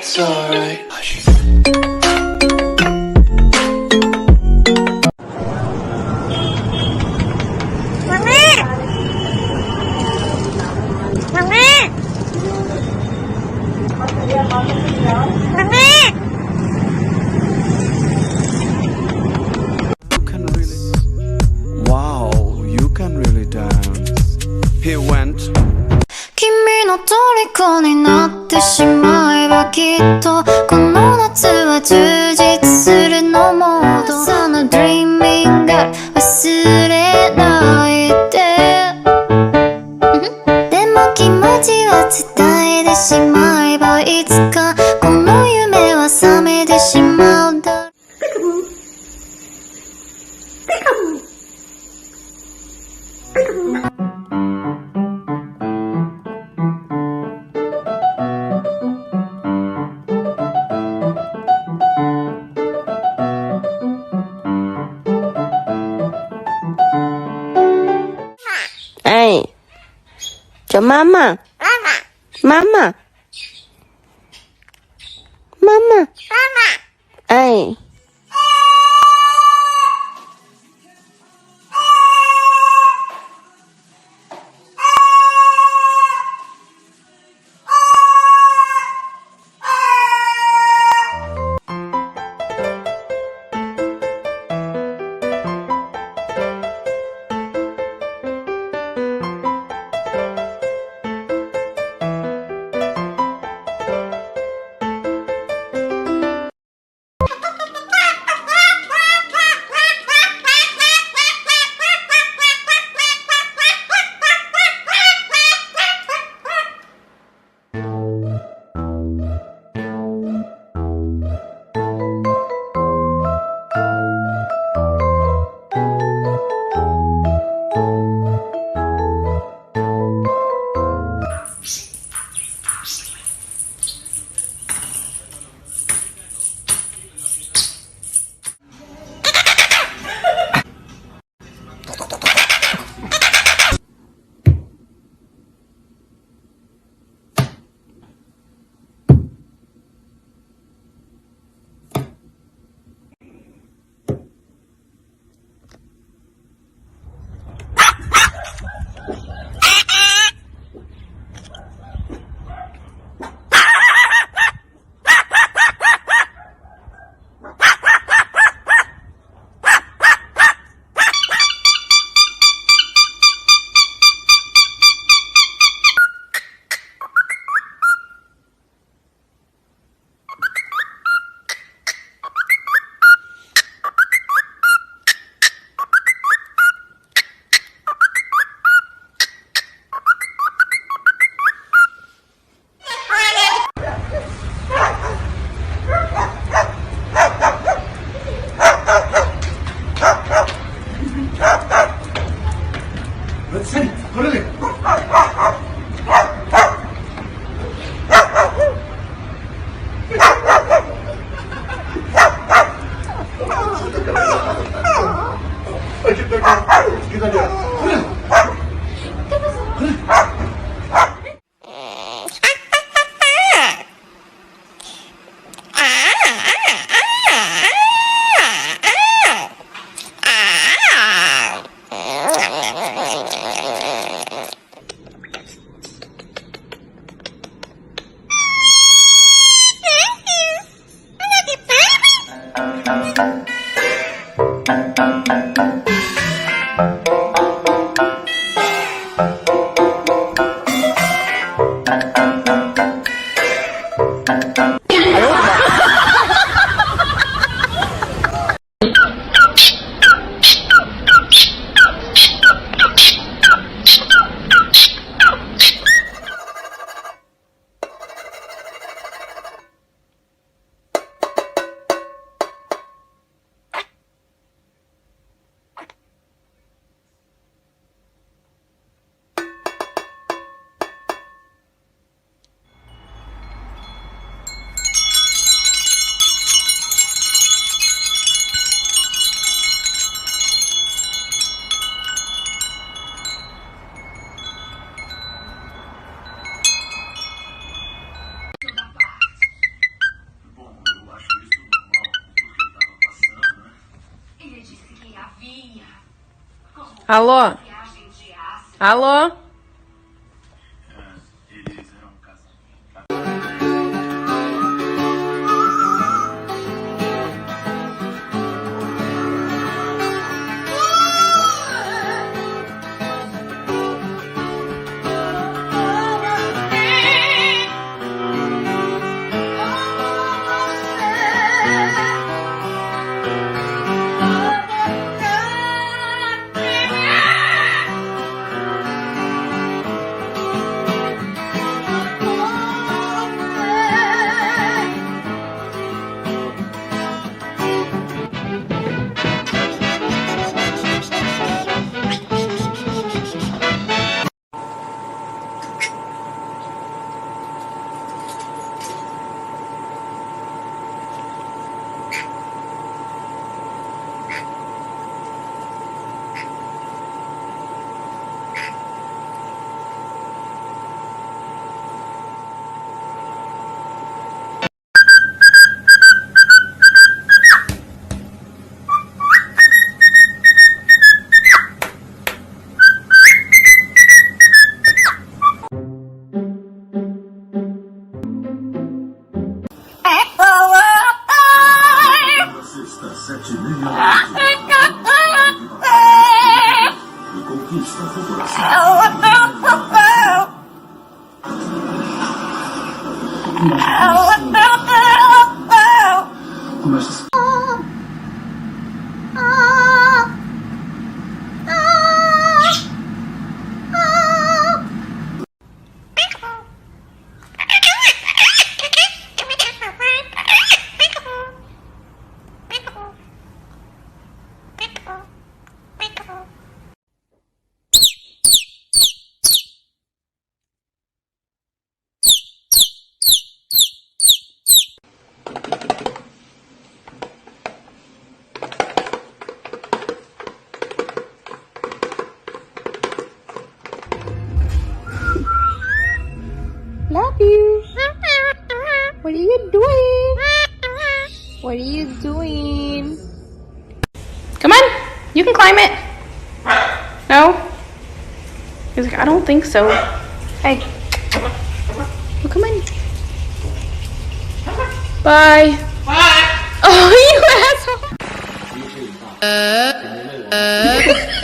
It's alright. Wow, you can really dance. He went. 君の虜になってしまえばきっとこの夏は充実するのモード朝の Dreaming Girl 忘れないででも気持ちは伝えてしまえばいつかこの夢は覚めてしまうだろう哎，叫妈妈，妈妈，妈妈，哎。Alô? Alô? Love you. What are you doing? What are you doing? Come on, you can climb it. No? He's like, I don't think so. Hey. Oh, come on. Bye. Bye. Oh, you asshole.